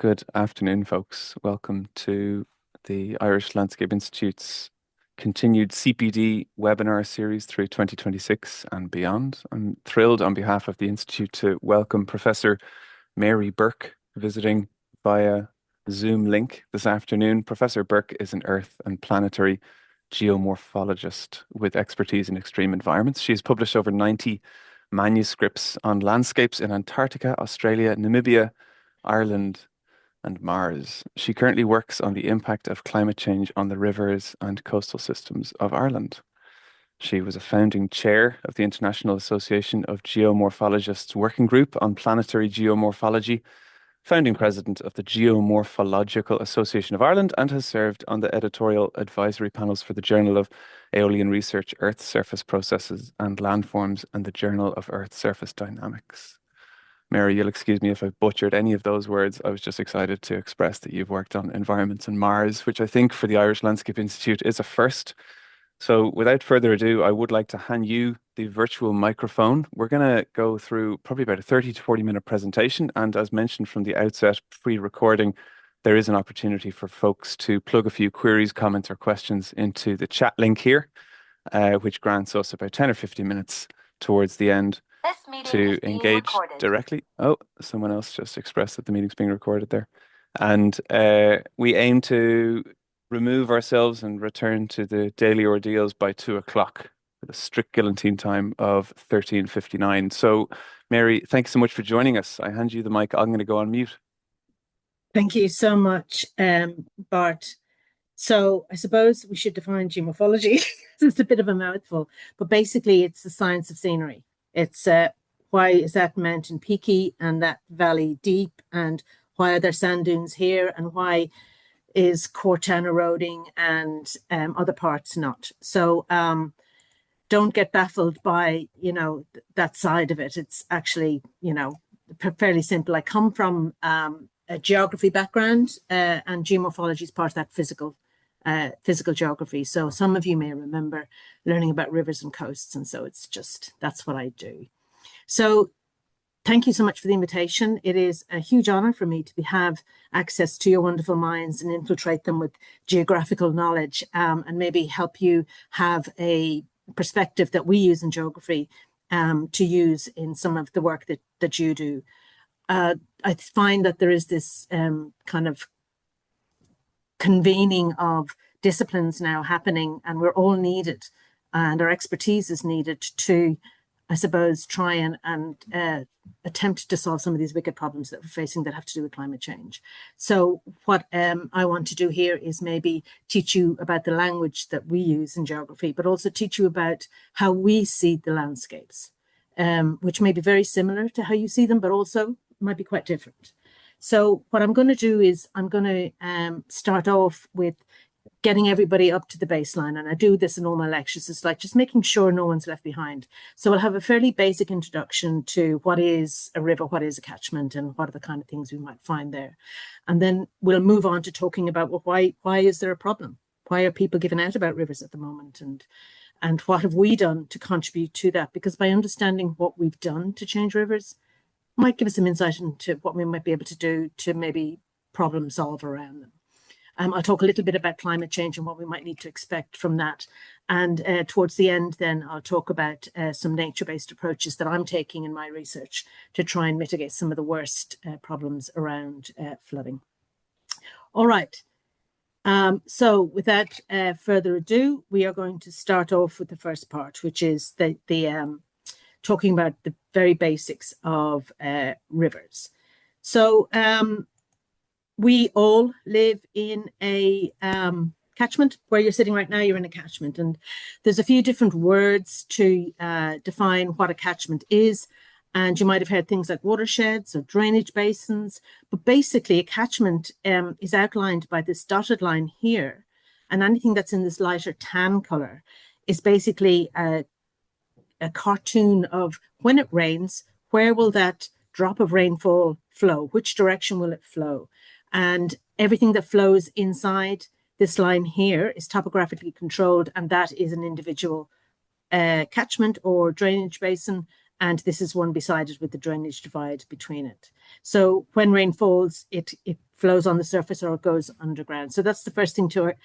Good afternoon, folks. Welcome to the Irish Landscape Institute's continued CPD webinar series through 2026 and beyond. I'm thrilled on behalf of the Institute to welcome Professor Mary Bourke visiting via Zoom link this afternoon. Professor Bourke is an earth and planetary geomorphologist with expertise in extreme environments. She has published over 90 manuscripts on landscapes in Antarctica, Australia, Namibia, Ireland, and Mars. She currently works on the impact of climate change on the rivers and coastal systems of Ireland. She was a founding chair of the International Association of Geomorphologists Working Group on Planetary Geomorphology, founding president of the Geomorphological Association of Ireland, and has served on the editorial advisory panels for the Journal of Aeolian Research, Earth Surface Processes and Landforms, and the Journal of Earth Surface Dynamics. Mary, you'll excuse me if I butchered any of those words. I was just excited to express that you've worked on environments on Mars, which I think for the Irish Landscape Institute is a first. So without further ado, I would like to hand you the virtual microphone. We're going to go through probably about a 30 to 40-minute presentation. And as mentioned from the outset, pre-recording, there is an opportunity for folks to plug a few queries, comments, or questions into the chat link here, which grants us about 10 or 15 minutes towards the end to engage directly. Oh, someone else just expressed that the meeting's being recorded there. And we aim to remove ourselves and return to the daily ordeals by 2 o'clock with a strict guillotine time of 13:59. So, Mary, thanks so much for joining us. I hand you the mic. I'm going to go on mute. Thank you so much, Bart. So I suppose we should define geomorphology. It's a bit of a mouthful, but basically it's the science of scenery. It's why is that mountain peaky and that valley deep, and why are there sand dunes here, and why is Cortan eroding and other parts not. So don't get baffled by, that side of it. It's actually, fairly simple. I come from a geography background, and geomorphology is part of that physical geography. So some of you may remember learning about rivers and coasts, and so that's what I do. So thank you so much for the invitation. It is a huge honor for me to have access to your wonderful minds and infiltrate them with geographical knowledge, and maybe help you have a perspective that we use in geography to use in some of the work that you do. I find that there is this kind of convening of disciplines now happening, and we're all needed, and our expertise is needed to, I suppose, try and attempt to solve some of these wicked problems that we're facing that have to do with climate change. So what I want to do here is maybe teach you about the language that we use in geography, but also teach you about how we see the landscapes, which may be very similar to how you see them, but also might be quite different. So what I'm going to do is I'm going to start off with getting everybody up to the baseline. And I do this in all my lectures. It's like just making sure no one's left behind. So we'll have a fairly basic introduction to what is a river, what is a catchment, and what are the kind of things we might find there. And then we'll move on to talking about, well, why is there a problem? Why are people giving out about rivers at the moment? And what have we done to contribute to that? Because by understanding what we've done to change rivers, might give us some insight into what we might be able to do to maybe problem solve around them. I'll talk a little bit about climate change and what we might need to expect from that. And towards the end, then I'll talk about some nature-based approaches that I'm taking in my research to try and mitigate some of the worst problems around flooding. All right. So without further ado, we are going to start off with the first part, which is the talking about the very basics of rivers. So we all live in a catchment. Where you're sitting right now, you're in a catchment. And there's a few different words to define what a catchment is. And you might have heard things like watersheds or drainage basins. But basically, a catchment is outlined by this dotted line here. And anything that's in this lighter tan color is basically a cartoon of when it rains, where will that drop of rainfall flow? Which direction will it flow? And everything that flows inside this line here is topographically controlled, and that is an individual catchment or drainage basin, and this is one beside it with the drainage divide between it. So when rain falls, it flows on the surface or it goes underground. So that's the first thing to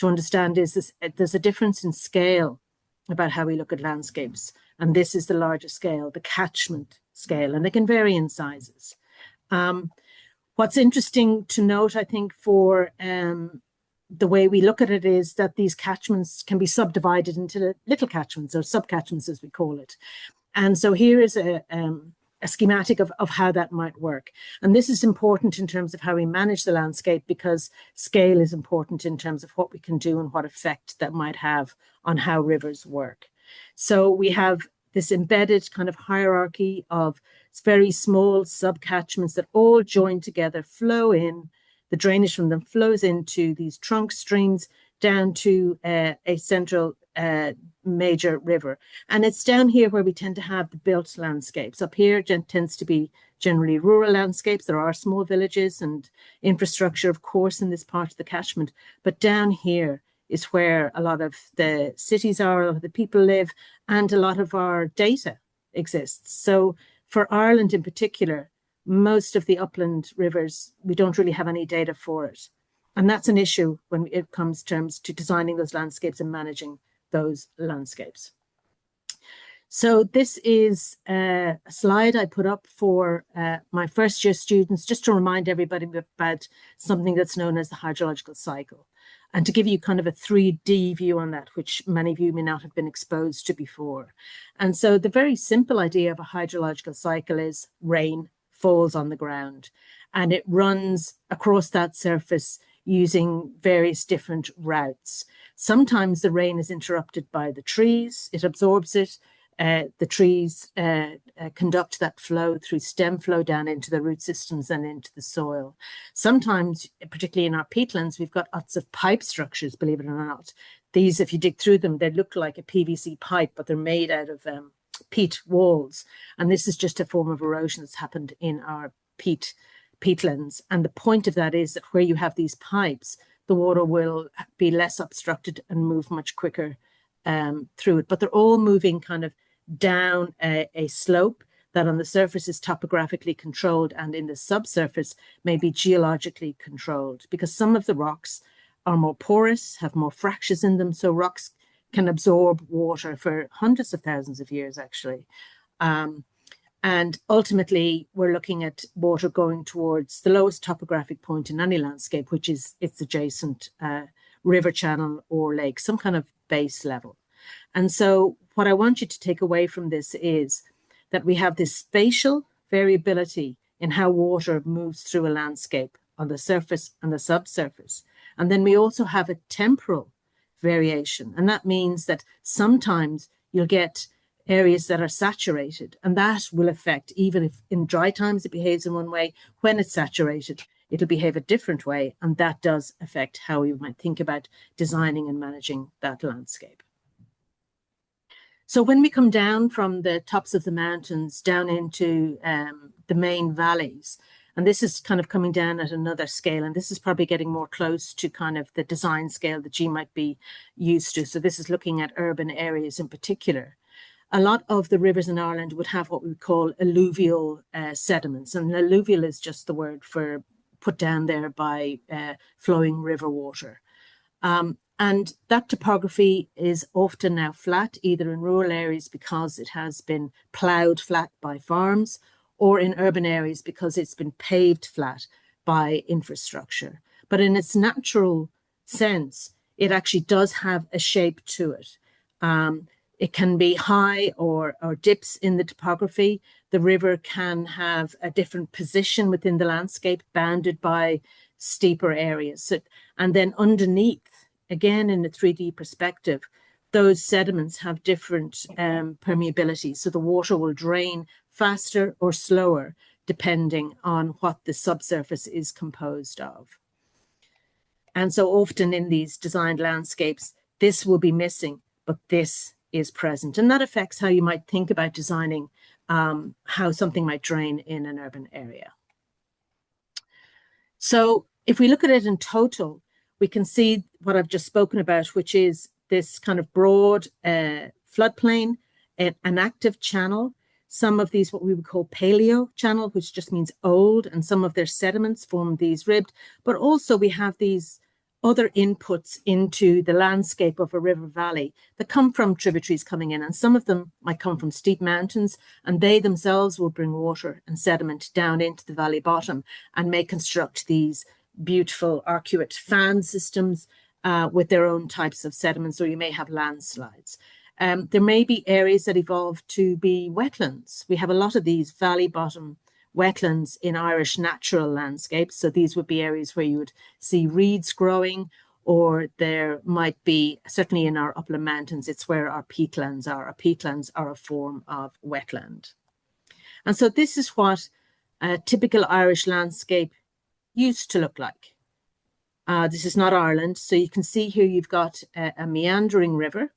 understand is this, there's a difference in scale about how we look at landscapes. And this is the larger scale, the catchment scale, and they can vary in sizes. What's interesting to note, I think, for the way we look at it is that these catchments can be subdivided into little catchments or subcatchments, as we call it. And so here is a schematic of how that might work. And this is important in terms of how we manage the landscape, because scale is important in terms of what we can do and what effect that might have on how rivers work. So we have this embedded kind of hierarchy of very small subcatchments that all join together, flow in. The drainage from them flows into these trunk streams down to a central major river. And it's down here where we tend to have the built landscapes. Up here tends to be generally rural landscapes. There are small villages and infrastructure, of course, in this part of the catchment. But down here is where a lot of the cities are, a lot of the people live, and a lot of our data exists. So for Ireland in particular, most of the upland rivers, we don't really have any data for it. And that's an issue when it comes to designing those landscapes and managing those landscapes. So this is a slide I put up for my first year students, just to remind everybody about something that's known as the hydrological cycle, and to give you kind of a 3D view on that, which many of you may not have been exposed to before. And so the very simple idea of a hydrological cycle is rain falls on the ground and it runs across that surface using various different routes. Sometimes the rain is interrupted by the trees, it absorbs it. The trees conduct that flow through stem flow down into the root systems and into the soil. Sometimes, particularly in our peatlands, we've got lots of pipe structures, believe it or not. These, if you dig through them, they look like a PVC pipe, but they're made out of peat walls. And this is just a form of erosion that's happened in our peatlands. And the point of that is that where you have these pipes, the water will be less obstructed and move much quicker through it. But they're all moving kind of down a slope that on the surface is topographically controlled and in the subsurface may be geologically controlled, because some of the rocks are more porous, have more fractures in them. So rocks can absorb water for hundreds of thousands of years, actually. And ultimately, we're looking at water going towards the lowest topographic point in any landscape, which is its adjacent river channel or lake, some kind of base level. And so what I want you to take away from this is that we have this spatial variability in how water moves through a landscape on the surface and the subsurface. And then we also have a temporal variation. And that means that sometimes you'll get areas that are saturated, and that will affect, even if in dry times it behaves in one way, when it's saturated, it'll behave a different way. And that does affect how we might think about designing and managing that landscape. So when we come down from the tops of the mountains down into the main valleys, and this is kind of coming down at another scale, and this is probably getting more close to kind of the design scale that you might be used to. So this is looking at urban areas in particular. A lot of the rivers in Ireland would have what we call alluvial sediments, and alluvial is just the word for put down there by flowing river water. And that topography is often now flat, either in rural areas because it has been ploughed flat by farms, or in urban areas because it's been paved flat by infrastructure. But in its natural sense, it actually does have a shape to it. It can be high or dips in the topography. The river can have a different position within the landscape, bounded by steeper areas. So, and then underneath, again, in a 3D perspective, those sediments have different permeability. So the water will drain faster or slower, depending on what the subsurface is composed of. And so often in these designed landscapes, this will be missing, but this is present. And that affects how you might think about designing how something might drain in an urban area. So if we look at it in total, we can see what I've just spoken about, which is this kind of broad floodplain, an active channel. some of these, what we would call paleo channel, which just means old, and some of their sediments form these ribbed. But also we have these other inputs into the landscape of a river valley that come from tributaries coming in. And some of them might come from steep mountains, and they themselves will bring water and sediment down into the valley bottom and may construct these beautiful arcuate fan systems with their own types of sediments, or you may have landslides. There may be areas that evolve to be wetlands. We have a lot of these valley bottom wetlands in Irish natural landscapes. So these would be areas where you would see reeds growing, or there might be, certainly in our upland mountains, it's where our peatlands are. Our peatlands are a form of wetland. And so this is what a typical Irish landscape used to look like. This is not Ireland. So you can see here you've got a meandering river,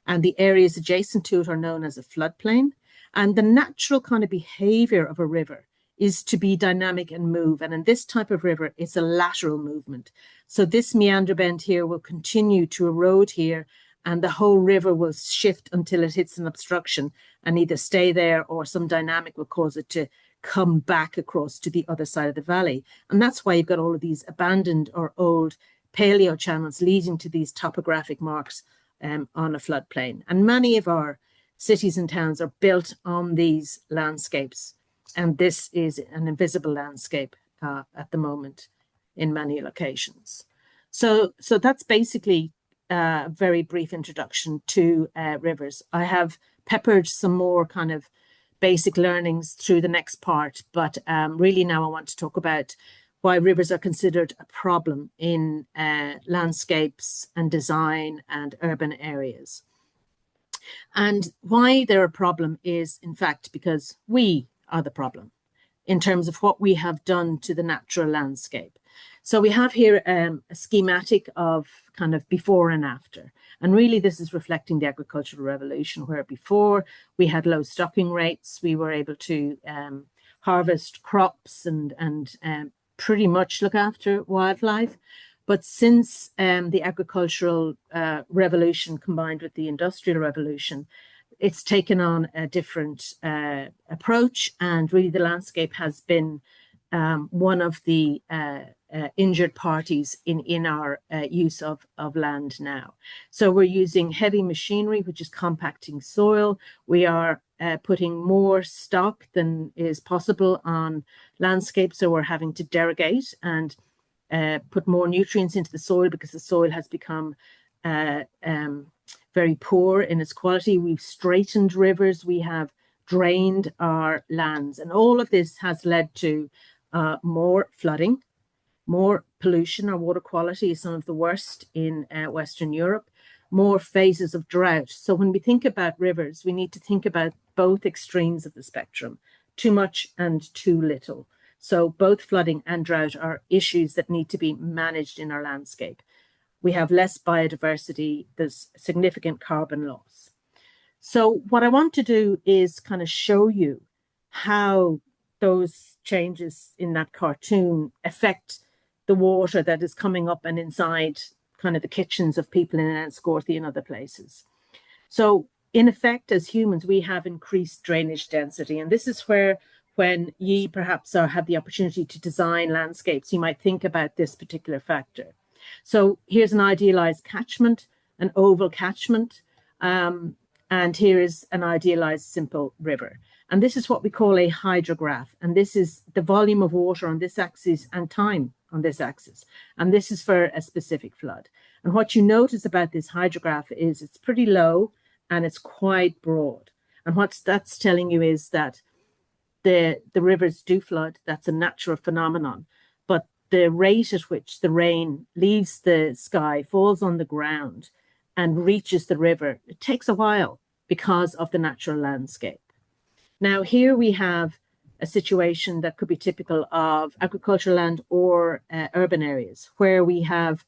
and the areas adjacent to it are known as a floodplain. And the natural kind of behavior of a river is to be dynamic and move. And in this type of river, it's a lateral movement. So this meander bend here will continue to erode here, and the whole river will shift until it hits an obstruction and either stay there, or some dynamic will cause it to come back across to the other side of the valley. And that's why you've got all of these abandoned or old paleo channels leading to these topographic marks on a floodplain. And many of our cities and towns are built on these landscapes. And this is an invisible landscape at the moment in many locations. So that's basically a very brief introduction to rivers. I have peppered some more kind of basic learnings through the next part, but really now I want to talk about why rivers are considered a problem in landscapes and design and urban areas. And why they're a problem is, in fact, because we are the problem in terms of what we have done to the natural landscape. So we have here a schematic of kind of before and after. And really this is reflecting the agricultural revolution, where before we had low stocking rates, we were able to harvest crops and pretty much look after wildlife. But since the agricultural revolution combined with the industrial revolution, it's taken on a different approach, and really the landscape has been one of the injured parties in our use of land now. So we're using heavy machinery, which is compacting soil. We are putting more stock than is possible on landscapes, so we're having to derogate and put more nutrients into the soil because the soil has become very poor in its quality. We've straightened rivers, we have drained our lands, and all of this has led to more flooding, more pollution. Our water quality is some of the worst in Western Europe, more phases of drought. So when we think about rivers, we need to think about both extremes of the spectrum, too much and too little. So both flooding and drought are issues that need to be managed in our landscape. We have less biodiversity, there's significant carbon loss. So what I want to do is kind of show you how those changes in that cartoon affect the water that is coming up and inside kind of the kitchens of people in Enniscorthy and other places. So in effect, as humans, we have increased drainage density. And this is where, when ye perhaps have the opportunity to design landscapes, you might think about this particular factor. So here's an idealized catchment, an oval catchment, and here is an idealized simple river. And this is what we call a hydrograph. And this is the volume of water on this axis and time on this axis. And this is for a specific flood. And what you notice about this hydrograph is it's pretty low and it's quite broad. And what that's telling you is that the rivers do flood. That's a natural phenomenon. But the rate at which the rain leaves the sky, falls on the ground, and reaches the river, it takes a while because of the natural landscape. Now, here we have a situation that could be typical of agricultural land or urban areas, where we have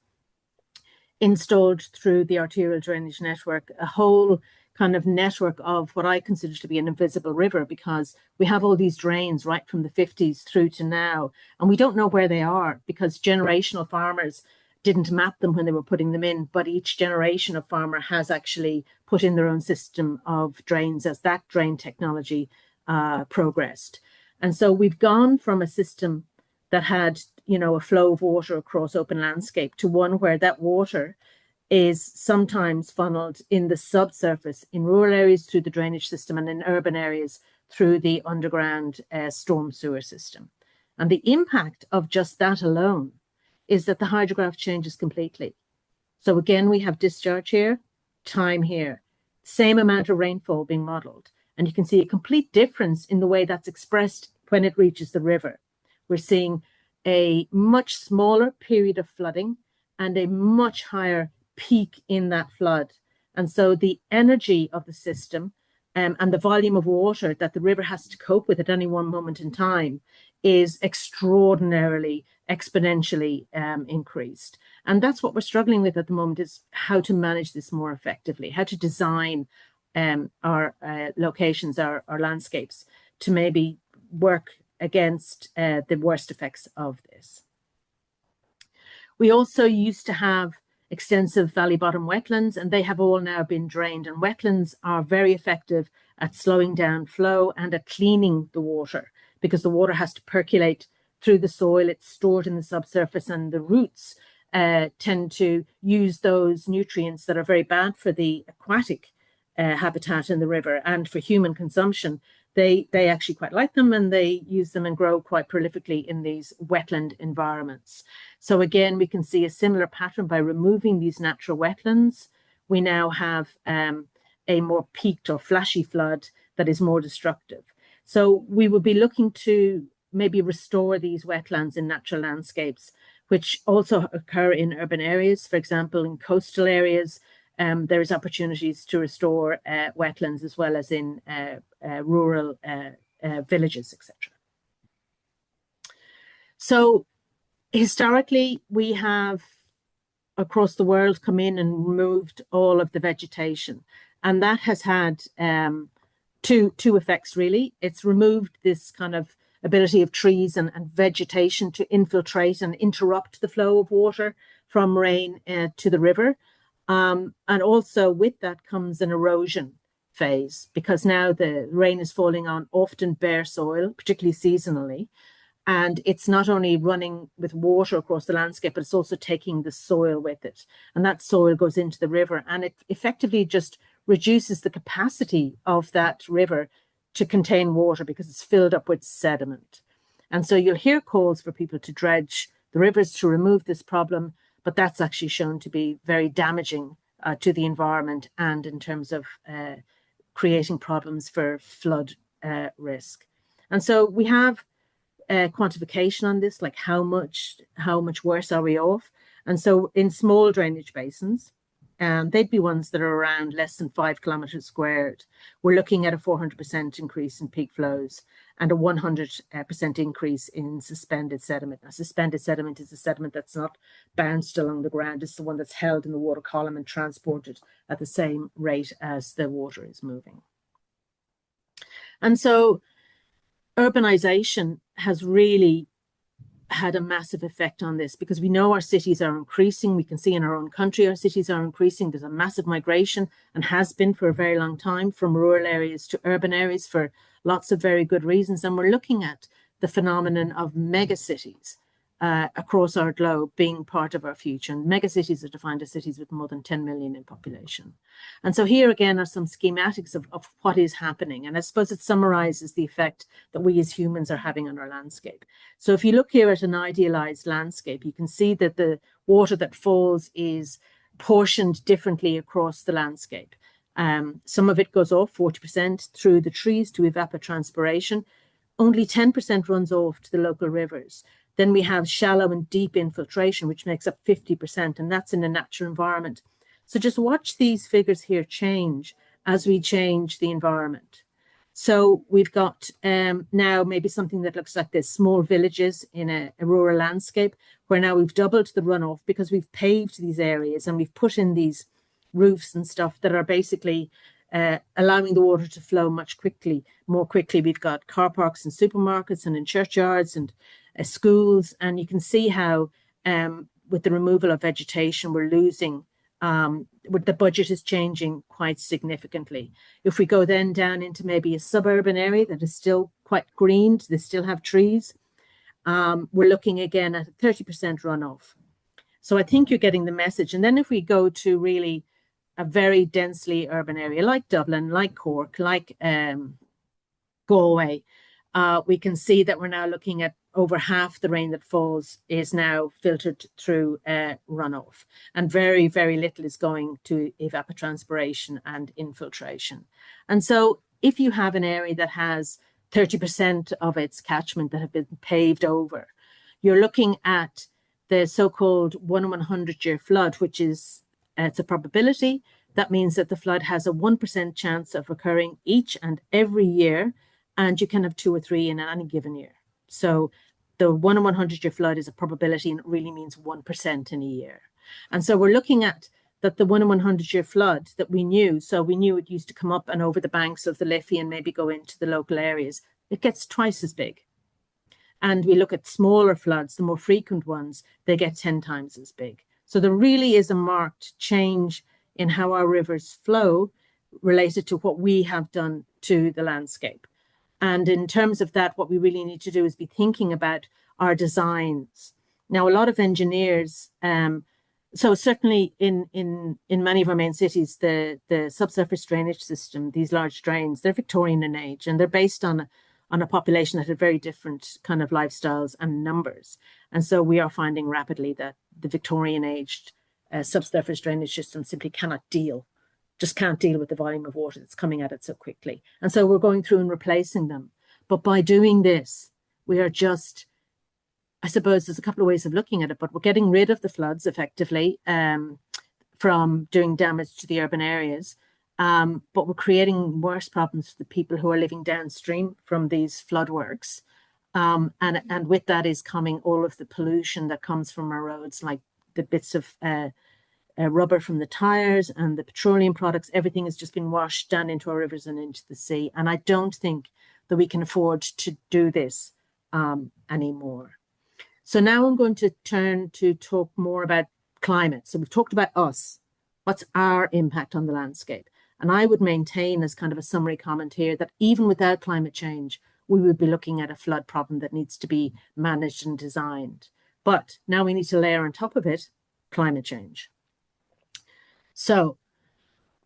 installed through the arterial drainage network a whole kind of network of what I consider to be an invisible river, because we have all these drains right from the 50s through to now, and we don't know where they are because generational farmers didn't map them when they were putting them in, but each generation of farmer has actually put in their own system of drains as that drain technology progressed. And so we've gone from a system that had, you know, a flow of water across open landscape to one where that water is sometimes funneled in the subsurface in rural areas through the drainage system, and in urban areas through the underground storm sewer system. And the impact of just that alone is that the hydrograph changes completely. So again, we have discharge here, time here, same amount of rainfall being modeled. And you can see a complete difference in the way that's expressed when it reaches the river. We're seeing a much smaller period of flooding and a much higher peak in that flood. And so the energy of the system and the volume of water that the river has to cope with at any one moment in time is extraordinarily, exponentially increased. And that's what we're struggling with at the moment, is how to manage this more effectively, how to design our locations, our landscapes, to maybe work against the worst effects of this. We also used to have extensive valley bottom wetlands, and they have all now been drained. And wetlands are very effective at slowing down flow and at cleaning the water, because the water has to percolate through the soil. It's stored in the subsurface, and the roots tend to use those nutrients that are very bad for the aquatic habitat in the river and for human consumption. They actually quite like them, and they use them and grow quite prolifically in these wetland environments. So again, we can see a similar pattern. By removing these natural wetlands, we now have a more peaked or flashy flood that is more destructive. So we would be looking to maybe restore these wetlands in natural landscapes, which also occur in urban areas. For example, in coastal areas, there's opportunities to restore wetlands, as well as in rural villages, etc. So historically, we have across the world come in and removed all of the vegetation, and that has had two effects really. It's removed this kind of ability of trees and vegetation to infiltrate and interrupt the flow of water from rain to the river. And also with that comes an erosion phase, because now the rain is falling on often bare soil, particularly seasonally. And it's not only running with water across the landscape, but it's also taking the soil with it. And that soil goes into the river, and it effectively just reduces the capacity of that river to contain water, because it's filled up with sediment. And so you'll hear calls for people to dredge the rivers to remove this problem, but that's actually shown to be very damaging to the environment, and in terms of creating problems for flood risk. And so we have quantification on this, like how much worse are we off? And so in small drainage basins, they'd be ones that are around less than 5 kilometers squared. We're looking at a 400% increase in peak flows and a 100% increase in suspended sediment. Now, suspended sediment is a sediment that's not bounced along the ground. It's the one that's held in the water column and transported at the same rate as the water is moving. And so urbanization has really had a massive effect on this, because we know our cities are increasing. We can see in our own country our cities are increasing. There's a massive migration, and has been for a very long time, from rural areas to urban areas for lots of very good reasons. And we're looking at the phenomenon of megacities across our globe being part of our future. And megacities are defined as cities with more than 10 million in population. And so here again are some schematics of what is happening. And I suppose it summarizes the effect that we as humans are having on our landscape. So if you look here at an idealized landscape, you can see that the water that falls is portioned differently across the landscape. Some of it goes off 40% through the trees to evapotranspiration. Only 10% runs off to the local rivers. Then we have shallow and deep infiltration, which makes up 50%, and that's in a natural environment. So just watch these figures here change as we change the environment. So we've got now maybe something that looks like this: small villages in a rural landscape, where now we've doubled the runoff because we've paved these areas and we've put in these roofs and stuff that are basically allowing the water to flow more quickly. We've got car parks and supermarkets and in churchyards and schools, and you can see how with the removal of vegetation, we're losing, the budget is changing quite significantly. If we go then down into maybe a suburban area that is still quite green, they still have trees, we're looking again at a 30% runoff. So I think you're getting the message. And then if we go to really a very densely urban area like Dublin, like Cork, like Galway, we can see that we're now looking at over half the rain that falls is now filtered through runoff, and very, very little is going to evapotranspiration and infiltration. And so if you have an area that has 30% of its catchment that have been paved over, you're looking at the so-called 1 in 100 year flood, which is it's a probability. That means that the flood has a 1% chance of occurring each and every year, and you can have 2 or 3 in any given year. So the 1 in 100 year flood is a probability, and it really means 1% in a year. And so we're looking at that the 1 in 100 year flood that we knew, so we knew it used to come up and over the banks of the Liffey and maybe go into the local areas, it gets twice as big. And we look at smaller floods, the more frequent ones, they get 10 times as big. So there really is a marked change in how our rivers flow related to what we have done to the landscape. And in terms of that, what we really need to do is be thinking about our designs. Now, a lot of engineers, so certainly in many of our main cities, the subsurface drainage system, these large drains, they're Victorian in age, and they're based on a population that had very different kind of lifestyles and numbers. And so we are finding rapidly that the Victorian aged subsurface drainage system simply can't deal with the volume of water that's coming at it so quickly. And so we're going through and replacing them. But by doing this, we are just, I suppose there's a couple of ways of looking at it, but we're getting rid of the floods effectively from doing damage to the urban areas. But we're creating worse problems for the people who are living downstream from these flood works. And with that is coming all of the pollution that comes from our roads, like the bits of rubber from the tires and the petroleum products. Everything has just been washed down into our rivers and into the sea. And I don't think that we can afford to do this anymore. So now I'm going to turn to talk more about climate. So we've talked about us. What's our impact on the landscape? And I would maintain as kind of a summary comment here that even without climate change, we would be looking at a flood problem that needs to be managed and designed. But now we need to layer on top of it climate change. So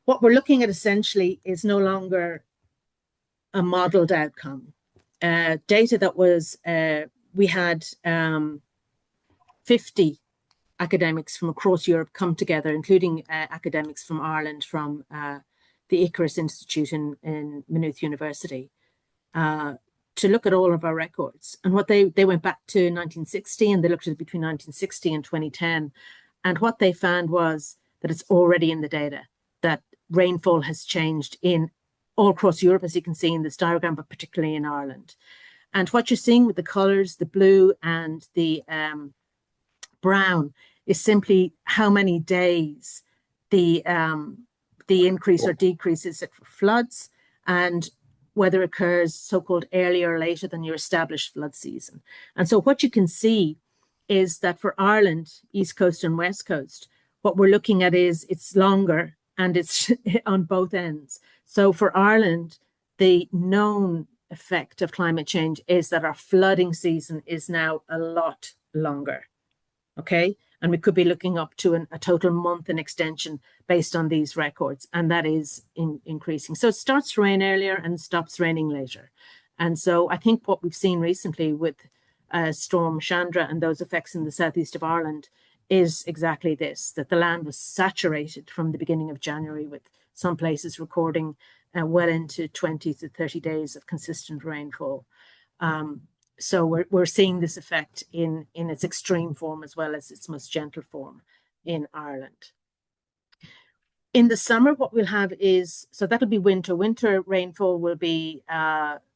what we're looking at essentially is no longer a modeled outcome. Data that was, we had 50 academics from across Europe come together, including academics from Ireland, from the Icarus Institute in Maynooth University, to look at all of our records. And what they went back to 1960, and they looked at it between 1960 and 2010. And what they found was that it's already in the data that rainfall has changed in all across Europe, as you can see in this diagram, but particularly in Ireland. And what you're seeing with the colors, the blue and the brown, is simply how many days the increase or decrease is for floods, and whether it occurs so-called earlier or later than your established flood season. And so what you can see is that for Ireland, East Coast and West Coast, what we're looking at is it's longer and it's on both ends. So for Ireland, the known effect of climate change is that our flooding season is now a lot longer, okay? And we could be looking up to a total month in extension based on these records, and that is increasing. So it starts to rain earlier and stops raining later. And so I think what we've seen recently with Storm Chandra and those effects in the southeast of Ireland is exactly this, that the land was saturated from the beginning of January, with some places recording well into 20 to 30 days of consistent rainfall. So we're seeing this effect in its extreme form as well as its most gentle form in Ireland. In the summer, what we'll have is, so that'll be winter. Winter rainfall will be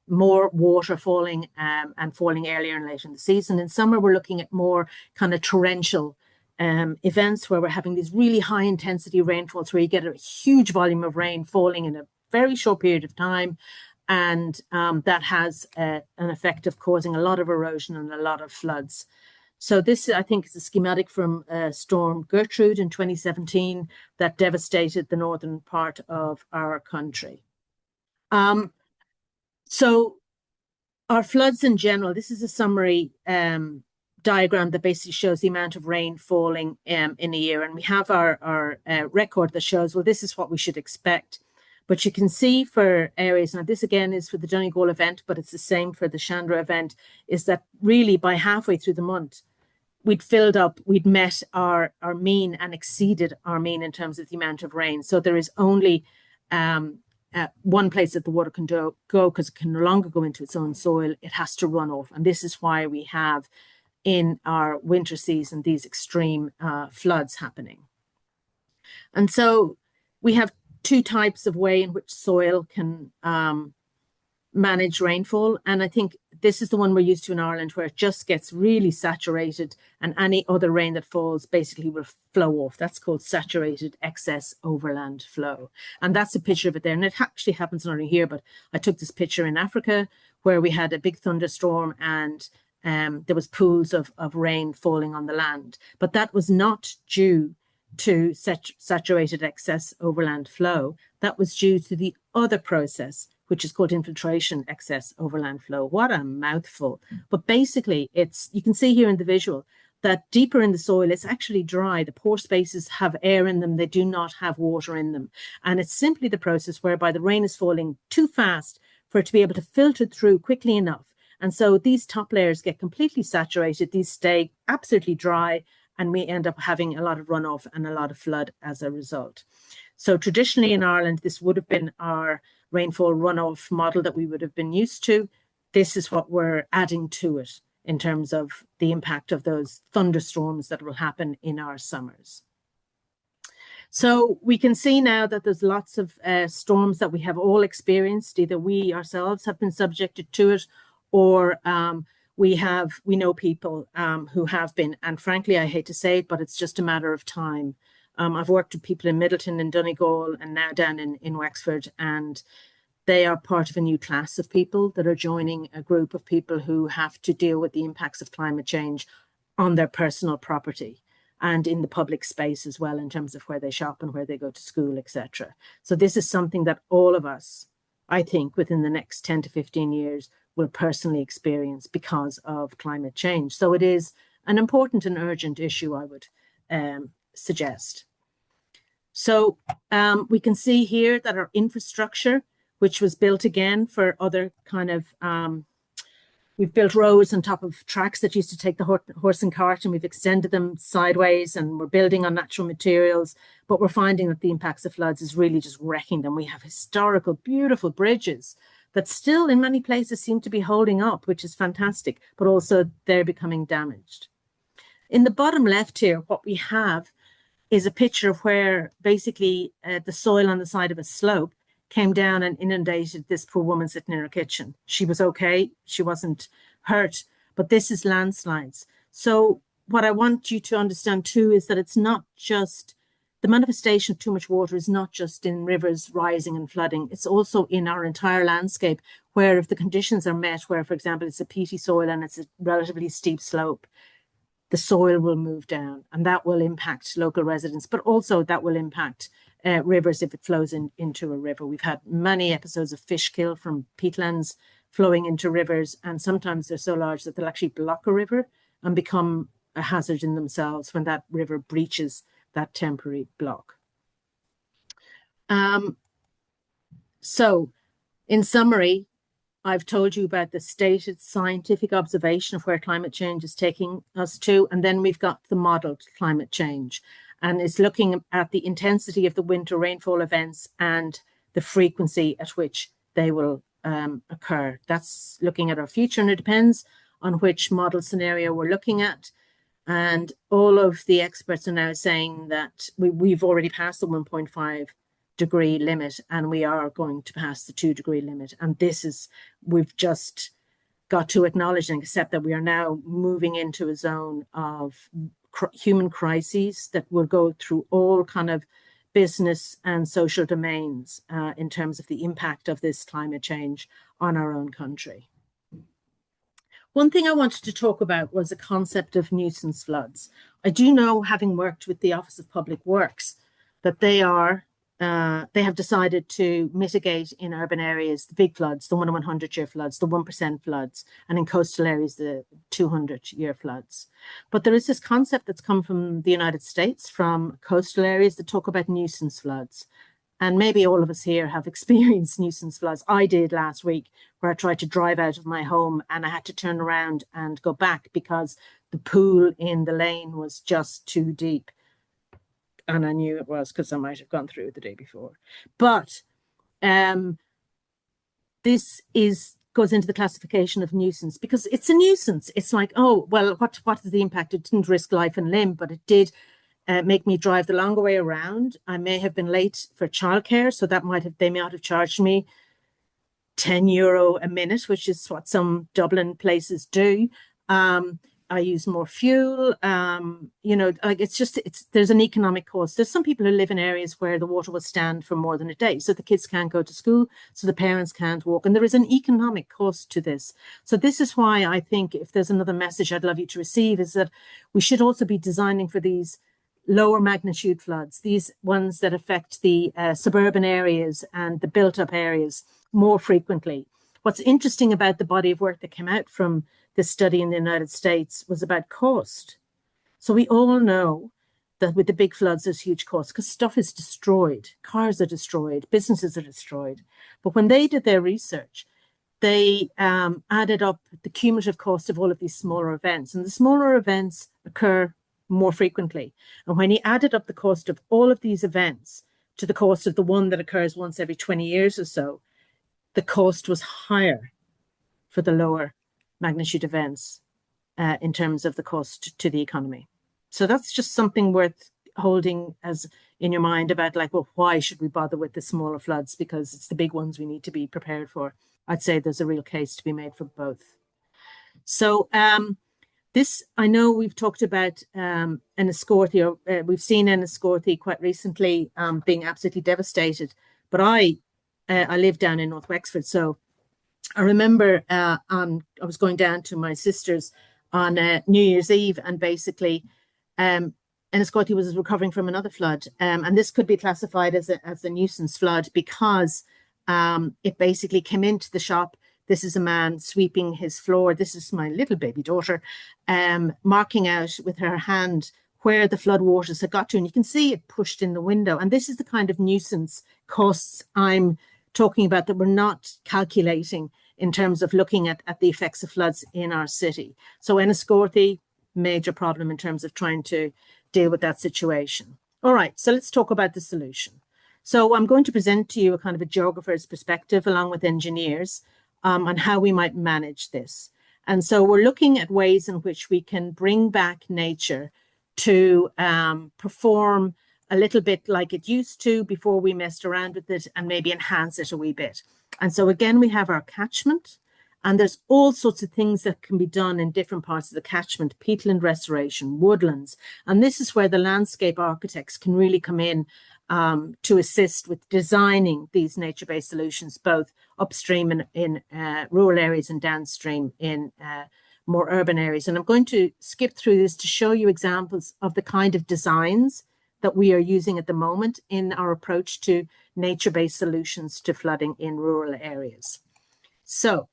more water falling and falling earlier and later in the season. In summer, we're looking at more kind of torrential events where we're having these really high intensity rainfalls where you get a huge volume of rain falling in a very short period of time. And that has an effect of causing a lot of erosion and a lot of floods. So this, I think, is a schematic from Storm Gertrude in 2017 that devastated the northern part of our country. So our floods in general, this is a summary diagram that basically shows the amount of rain falling in a year. And we have our record that shows, well, this is what we should expect. But you can see for areas, now this again is for the Donegal event, but it's the same for the Chandra event, is that really by halfway through the month, we'd filled up, we'd met our mean and exceeded our mean in terms of the amount of rain. So there is only one place that the water can go because it can no longer go into its own soil. It has to run off. And this is why we have in our winter season these extreme floods happening. And so we have two types of way in which soil can manage rainfall. And I think this is the one we're used to in Ireland, where it just gets really saturated and any other rain that falls basically will flow off. That's called saturated excess overland flow. And that's a picture of it there. And it actually happens not only here, but I took this picture in Africa where we had a big thunderstorm and there was pools of rain falling on the land. But that was not due to saturated excess overland flow. That was due to the other process, which is called infiltration excess overland flow. What a mouthful. But basically, you can see here in the visual that deeper in the soil, it's actually dry. The pore spaces have air in them. They do not have water in them. And it's simply the process whereby the rain is falling too fast for it to be able to filter through quickly enough. And so these top layers get completely saturated. These stay absolutely dry, and we end up having a lot of runoff and a lot of flood as a result. So traditionally in Ireland, this would have been our rainfall runoff model that we would have been used to. This is what we're adding to it in terms of the impact of those thunderstorms that will happen in our summers. So we can see now that there's lots of storms that we have all experienced. Either we ourselves have been subjected to it, or we know people who have been. And frankly, I hate to say it, but it's just a matter of time. I've worked with people in Middleton and Donegal and now down in Wexford, and they are part of a new class of people that are joining a group of people who have to deal with the impacts of climate change on their personal property and in the public space as well, in terms of where they shop and where they go to school, etc. So this is something that all of us, I think, within the next 10 to 15 years will personally experience because of climate change. So it is an important and urgent issue, I would suggest. So we can see here that our infrastructure, which was built again for other kind of, we've built roads on top of tracks that used to take the horse and cart, and we've extended them sideways, and we're building on natural materials, but we're finding that the impacts of floods is really just wrecking them. We have historical, beautiful bridges that still in many places seem to be holding up, which is fantastic, but also they're becoming damaged. In the bottom left here, what we have is a picture of where basically the soil on the side of a slope came down and inundated this poor woman sitting in her kitchen. She was okay, she wasn't hurt, but this is landslides. So what I want you to understand too is that it's not just, the manifestation of too much water is not just in rivers rising and flooding, it's also in our entire landscape, where if the conditions are met, where for example it's a peaty soil and it's a relatively steep slope, the soil will move down, and that will impact local residents, but also that will impact rivers if it flows into a river. We've had many episodes of fish kill from peatlands flowing into rivers, and sometimes they're so large that they'll actually block a river and become a hazard in themselves when that river breaches that temporary block. So in summary, I've told you about the stated scientific observation of where climate change is taking us to, and then we've got the modeled climate change, and it's looking at the intensity of the winter rainfall events and the frequency at which they will occur. That's looking at our future, and it depends on which model scenario we're looking at. And all of the experts are now saying that we've already passed the 1.5 degree limit, and we are going to pass the 2 degree limit. And this is, we've just got to acknowledge and accept that we are now moving into a zone of human crises that will go through all kind of business and social domains in terms of the impact of this climate change on our own country. One thing I wanted to talk about was the concept of nuisance floods. I do know, having worked with the Office of Public Works, that they have decided to mitigate in urban areas the big floods, the 1 in 100-year floods, the 1% floods, and in coastal areas, the 200-year floods. But there is this concept that's come from the United States, from coastal areas, that talk about nuisance floods. And maybe all of us here have experienced nuisance floods. I did last week, where I tried to drive out of my home and I had to turn around and go back because the pool in the lane was just too deep. And I knew it was because I might have gone through it the day before. But this goes into the classification of nuisance, because it's a nuisance. It's like, oh, well, what is the impact? It didn't risk life and limb, but it did make me drive the longer way around. I may have been late for childcare, so they might have charged me €10 a minute, which is what some Dublin places do. I use more fuel. There's an economic cost. There's some people who live in areas where the water will stand for more than a day, so the kids can't go to school, so the parents can't walk, and there is an economic cost to this. So this is why I think, if there's another message I'd love you to receive, is that we should also be designing for these lower magnitude floods, these ones that affect the suburban areas and the built up areas more frequently. What's interesting about the body of work that came out from this study in the United States was about cost. So we all know that with the big floods, there's huge costs, because stuff is destroyed. Cars are destroyed, businesses are destroyed. But when they did their research, they added up the cumulative cost of all of these smaller events. And the smaller events occur more frequently. And when he added up the cost of all of these events to the cost of the one that occurs once every 20 years or so, the cost was higher for the lower magnitude events in terms of the cost to the economy. So that's just something worth holding as in your mind about, like, well, why should we bother with the smaller floods? Because it's the big ones we need to be prepared for. I'd say there's a real case to be made for both. So this, I know we've talked about Enniscorthy, or we've seen Enniscorthy quite recently being absolutely devastated. But I live down in North Wexford, so I remember I was going down to my sister's on New Year's Eve, and basically Enniscorthy was recovering from another flood. And this could be classified as a nuisance flood, because it basically came into the shop. This is a man sweeping his floor. This is my little baby daughter, marking out with her hand where the flood waters had got to. And you can see it pushed in the window. And this is the kind of nuisance costs I'm talking about, that we're not calculating in terms of looking at the effects of floods in our city. So Enniscorthy, major problem in terms of trying to deal with that situation. All right, so let's talk about the solution. So I'm going to present to you a kind of a geographer's perspective, along with engineers, on how we might manage this. And so we're looking at ways in which we can bring back nature to perform a little bit like it used to before we messed around with it, and maybe enhance it a wee bit. And so again, we have our catchment, and there's all sorts of things that can be done in different parts of the catchment: peatland restoration, woodlands. And this is where the landscape architects can really come in to assist with designing these nature-based solutions, both upstream in rural areas and downstream in more urban areas. And I'm going to skip through this to show you examples of the kind of designs that we are using at the moment in our approach to nature-based solutions to flooding in rural areas. So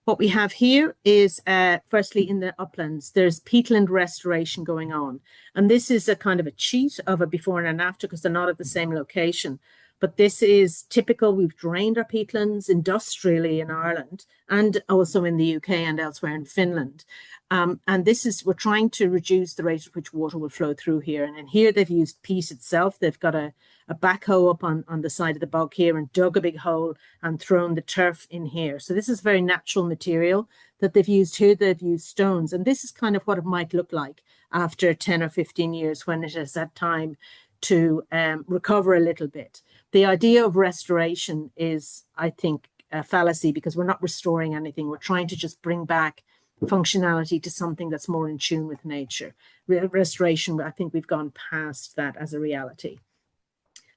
what we have here is, firstly, in the uplands, there's peatland restoration going on. And this is a kind of a cheat of a before and an after, because they're not at the same location. But this is typical. We've drained our peatlands industrially in Ireland, and also in the UK and elsewhere in Finland. And this is, we're trying to reduce the rate at which water will flow through here. And in here, they've used peat itself. They've got a backhoe up on the side of the bog here, and dug a big hole and thrown the turf in here. So this is very natural material that they've used here. They've used stones. And this is kind of what it might look like after 10 or 15 years, when it has had time to recover a little bit. The idea of restoration is, I think, a fallacy, because we're not restoring anything. We're trying to just bring back functionality to something that's more in tune with nature. Restoration, I think we've gone past that as a reality.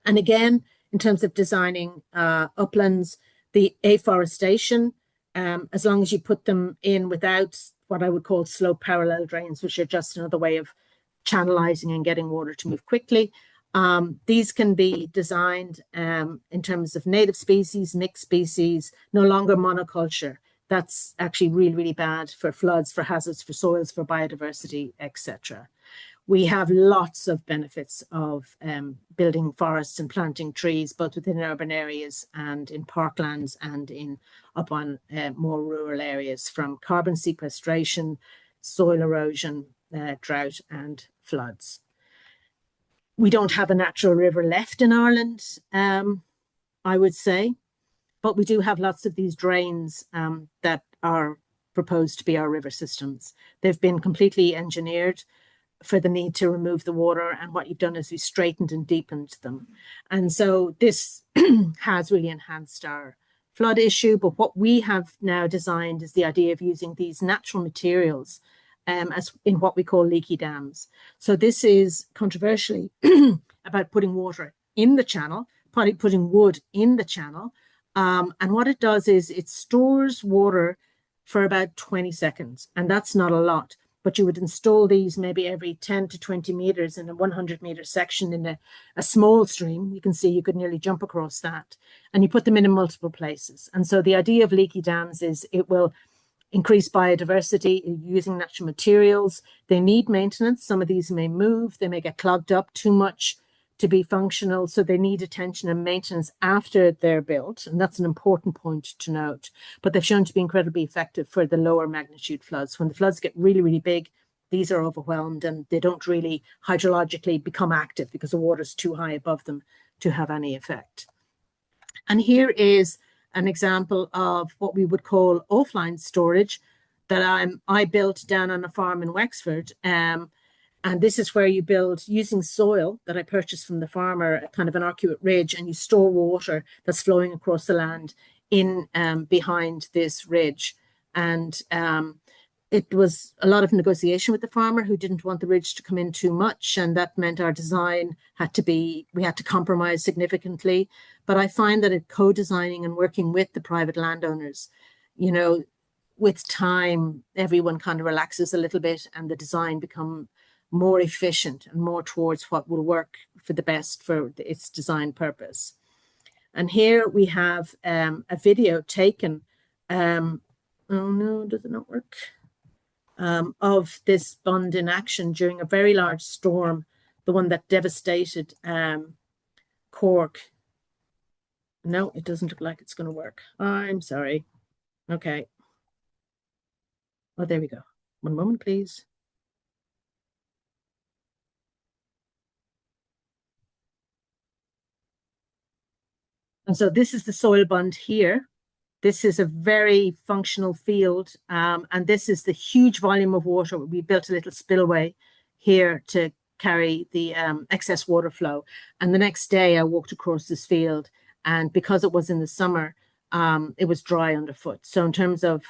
And again, in terms of designing uplands, the afforestation, as long as you put them in without what I would call slope parallel drains, which are just another way of channelizing and getting water to move quickly. These can be designed in terms of native species, mixed species, no longer monoculture. That's actually really, really bad for floods, for hazards, for soils, for biodiversity, etc. We have lots of benefits of building forests and planting trees, both within urban areas and in parklands and up on more rural areas, from carbon sequestration, soil erosion, drought and floods. We don't have a natural river left in Ireland, I would say, but we do have lots of these drains that are proposed to be our river systems. They've been completely engineered for the need to remove the water, and what you've done is you straightened and deepened them. And so this has really enhanced our flood issue, but what we have now designed is the idea of using these natural materials as in what we call leaky dams. So this is controversially about putting water in the channel, putting wood in the channel. And what it does is it stores water for about 20 seconds, and that's not a lot. But you would install these maybe every 10 to 20 meters in a 100-meter section in a small stream. You can see you could nearly jump across that. And you put them in multiple places. And so the idea of leaky dams is it will increase biodiversity using natural materials. They need maintenance. Some of these may move. They may get clogged up too much to be functional. So they need attention and maintenance after they're built. And that's an important point to note. But they've shown to be incredibly effective for the lower magnitude floods. When the floods get really, really big, these are overwhelmed and they don't really hydrologically become active because the water's too high above them to have any effect. And here is an example of what we would call offline storage that I built down on a farm in Wexford. And this is where you build using soil that I purchased from the farmer, kind of an arcuate ridge, and you store water that's flowing across the land in behind this ridge. And it was a lot of negotiation with the farmer who didn't want the ridge to come in too much. And that meant our design we had to compromise significantly. But I find that co-designing and working with the private landowners, you know, with time, everyone kind of relaxes a little bit and the design become more efficient and more towards what will work for the best for its design purpose. And here we have a video taken, oh no, does it not work? Of this bund in action during a very large storm, the one that devastated Cork. No, it doesn't look like it's going to work. I'm sorry. Okay. Oh, there we go. One moment, please. And so this is the soil bund here. This is a very functional field. And this is the huge volume of water. We built a little spillway here to carry the excess water flow. And the next day I walked across this field, and because it was in the summer, it was dry underfoot. So in terms of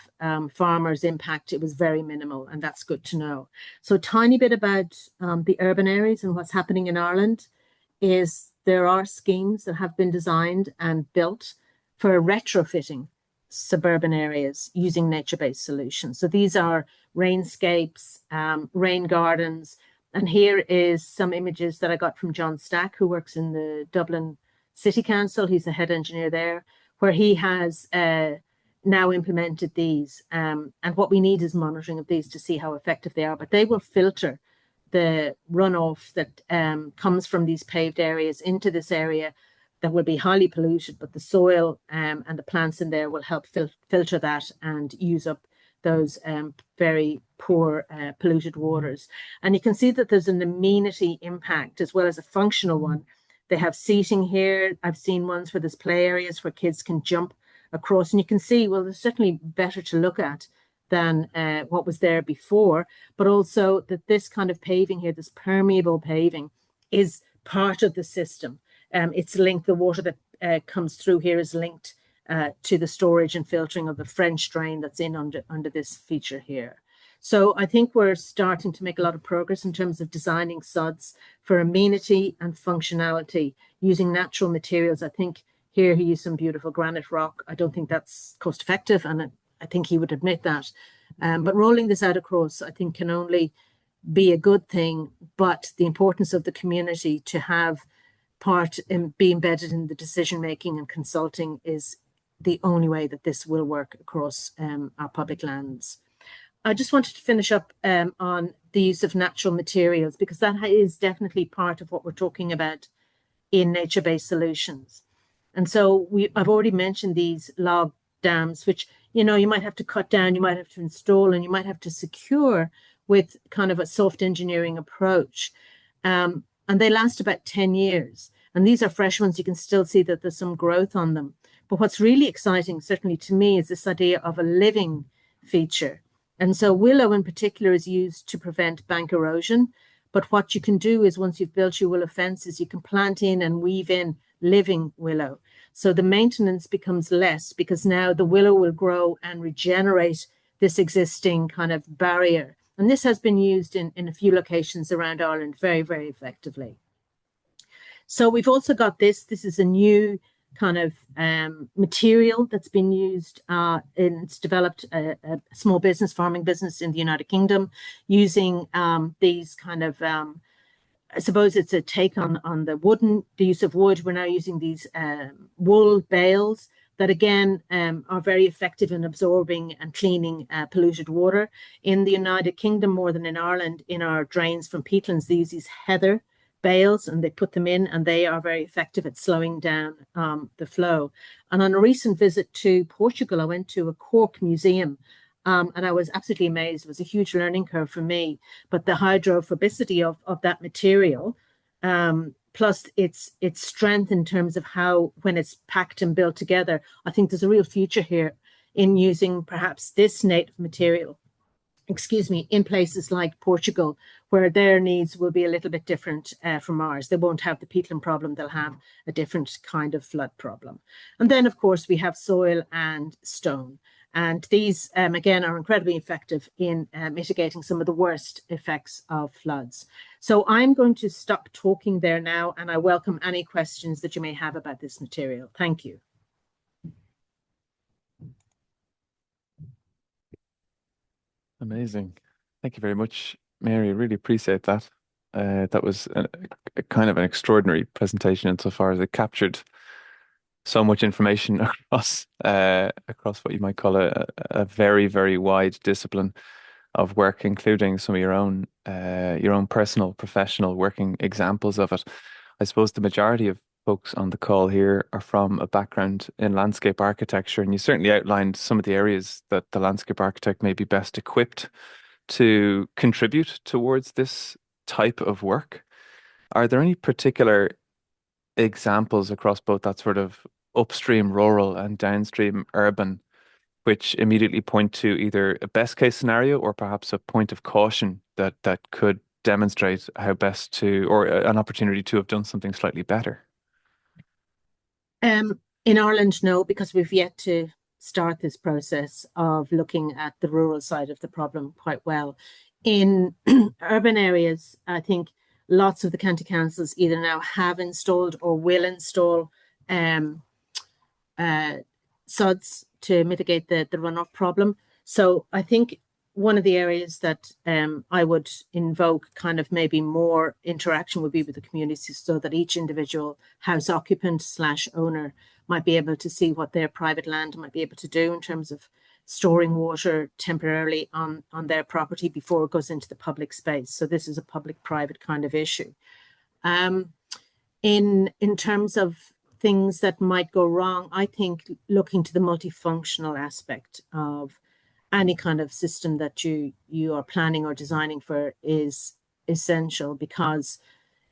farmers' impact, it was very minimal, and that's good to know. So a tiny bit about the urban areas and what's happening in Ireland is there are schemes that have been designed and built for retrofitting suburban areas using nature-based solutions. So these are rainscapes, rain gardens, and here is some images that I got from John Stack, who works in the Dublin City Council. He's the head engineer there, where he has now implemented these. And what we need is monitoring of these to see how effective they are, but they will filter the runoff that comes from these paved areas into this area that will be highly polluted, but the soil and the plants in there will help filter that and use up those very poor polluted waters. And you can see that there's an amenity impact as well as a functional one. They have seating here. I've seen ones where there's play areas where kids can jump across, and you can see, well, there's certainly better to look at than what was there before, but also that this kind of paving here, this permeable paving, is part of the system. It's linked, the water that comes through here is linked to the storage and filtering of the French drain that's in under this feature here. So I think we're starting to make a lot of progress in terms of designing SODs for amenity and functionality using natural materials. I think here he used some beautiful granite rock. I don't think that's cost effective, and I think he would admit that. But rolling this out across, I think, can only be a good thing, but the importance of the community to have part and be embedded in the decision making and consulting is the only way that this will work across our public lands. I just wanted to finish up on the use of natural materials, because that is definitely part of what we're talking about in nature-based solutions. And so I've already mentioned these log dams, which, you know, you might have to cut down, you might have to install, and you might have to secure with kind of a soft engineering approach. And they last about 10 years. And these are fresh ones. You can still see that there's some growth on them. But what's really exciting, certainly to me, is this idea of a living feature. And so willow in particular is used to prevent bank erosion. But what you can do is, once you've built your willow fences, you can plant in and weave in living willow. So the maintenance becomes less, because now the willow will grow and regenerate this existing kind of barrier. And this has been used in a few locations around Ireland very, very effectively. So we've also got this. This is a new kind of material that's been used. It's developed a small business, farming business in the United Kingdom, using these kind of, I suppose it's a take on the use of wood. We're now using these wool bales that, again, are very effective in absorbing and cleaning polluted water. In the United Kingdom, more than in Ireland, in our drains from peatlands, they use these heather bales and they put them in, and they are very effective at slowing down the flow. And on a recent visit to Portugal, I went to a Cork museum, and I was absolutely amazed. It was a huge learning curve for me, but the hydrophobicity of that material, plus its strength in terms of how, when it's packed and built together, I think there's a real future here in using perhaps this native material, in places like Portugal, where their needs will be a little bit different from ours. They won't have the peatland problem, they'll have a different kind of flood problem. And then, of course, we have soil and stone. And these, again, are incredibly effective in mitigating some of the worst effects of floods. So I'm going to stop talking there now, and I welcome any questions that you may have about this material. Thank you. Amazing. Thank you very much, Mary. Really appreciate that. That was a kind of an extraordinary presentation insofar as it captured so much information across what you might call a very, very wide discipline of work, including some of your own personal, professional working examples of it. I suppose the majority of folks on the call here are from a background in landscape architecture, and you certainly outlined some of the areas that the landscape architect may be best equipped to contribute towards this type of work. Are there any particular examples across both that sort of upstream rural and downstream urban, which immediately point to either a best case scenario or perhaps a point of caution that could demonstrate how best to, or an opportunity to have done something slightly better? In Ireland, no, because we've yet to start this process of looking at the rural side of the problem quite well. In urban areas, I think lots of the county councils either now have installed or will install SUDs to mitigate the runoff problem. So I think one of the areas that I would invoke kind of maybe more interaction would be with the community, so that each individual house occupant / owner might be able to see what their private land might be able to do in terms of storing water temporarily on their property before it goes into the public space. So this is a public-private kind of issue. In terms of things that might go wrong, I think looking to the multifunctional aspect of any kind of system that you are planning or designing for is essential, because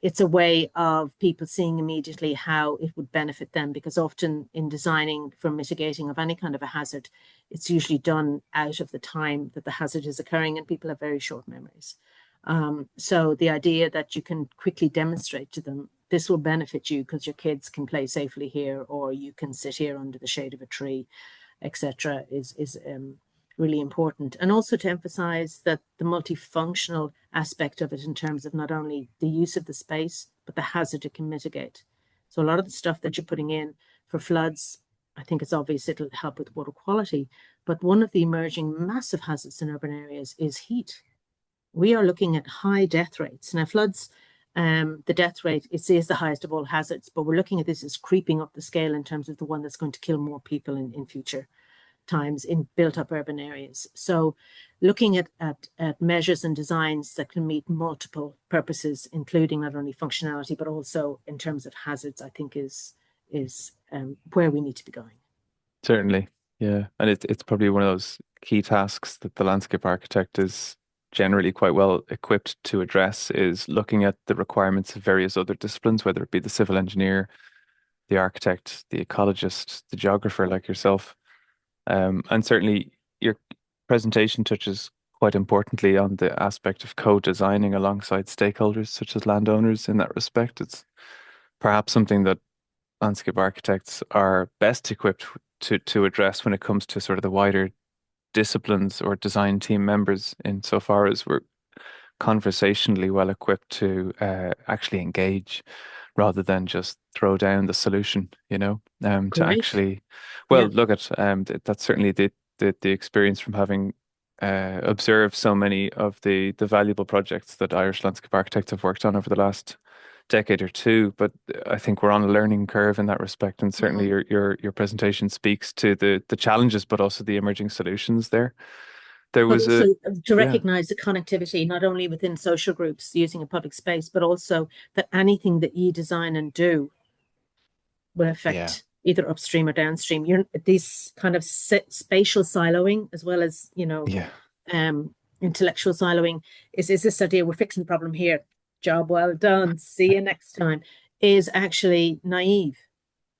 it's a way of people seeing immediately how it would benefit them, because often in designing for mitigating of any kind of a hazard, it's usually done out of the time that the hazard is occurring, and people have very short memories. So the idea that you can quickly demonstrate to them, this will benefit you because your kids can play safely here, or you can sit here under the shade of a tree, etc., is really important. And also to emphasize that the multifunctional aspect of it in terms of not only the use of the space, but the hazard it can mitigate. So a lot of the stuff that you're putting in for floods, I think it's obvious it'll help with water quality. But one of the emerging massive hazards in urban areas is heat. We are looking at high death rates. Now, floods, the death rate is the highest of all hazards, but we're looking at this as creeping up the scale in terms of the one that's going to kill more people in future times in built up urban areas. So looking at measures and designs that can meet multiple purposes, including not only functionality, but also in terms of hazards, I think is where we need to be going. Certainly. Yeah. And it's probably one of those key tasks that the landscape architect is generally quite well equipped to address, is looking at the requirements of various other disciplines, whether it be the civil engineer, the architect, the ecologist, the geographer like yourself. And certainly your presentation touches quite importantly on the aspect of co-designing alongside stakeholders such as landowners in that respect. It's perhaps something that landscape architects are best equipped to address when it comes to sort of the wider disciplines or design team members, insofar as we're conversationally well equipped to actually engage rather than just throw down the solution, to Great. actually, well, Yeah. look at that's certainly the experience from having observed so many of the valuable projects that Irish landscape architects have worked on over the last decade or two. But I think we're on a learning curve in that respect, and certainly Mhm. your presentation speaks to the challenges, but also the emerging solutions there. There But was a also to yeah, recognize the connectivity, not only within social groups using a public space, but also that anything that you design and do will yeah, affect either upstream or downstream. You're these kind of spatial siloing, as well as yeah, um, intellectual siloing. Is this idea we're fixing the problem here? Job well done. See you next time. Is actually naive.